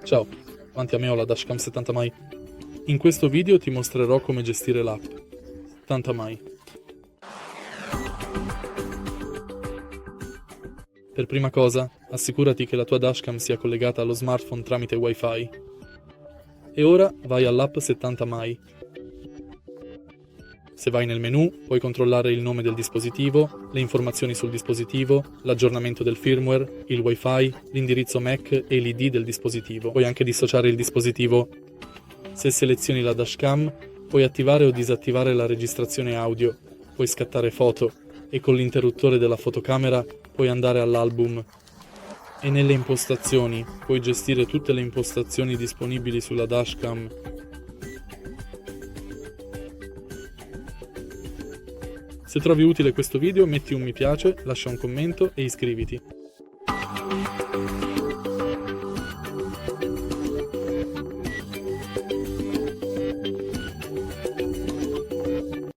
Ciao, davanti a me ho la Dashcam 70 mai. In questo video ti mostrerò come gestire l'app 70 mai. Per prima cosa, assicurati che la tua Dashcam sia collegata allo smartphone tramite WiFi. E ora vai all'app 70 mai. Se vai nel menu, puoi controllare il nome del dispositivo, le informazioni sul dispositivo, l'aggiornamento del firmware, il WiFi, l'indirizzo MAC e l'ID del dispositivo. Puoi anche dissociare il dispositivo. Se selezioni la Dashcam, puoi attivare o disattivare la registrazione audio, puoi scattare foto e con l'interruttore della fotocamera puoi andare all'album. E nelle impostazioni puoi gestire tutte le impostazioni disponibili sulla Dashcam. Se trovi utile questo video metti un mi piace, lascia un commento e iscriviti.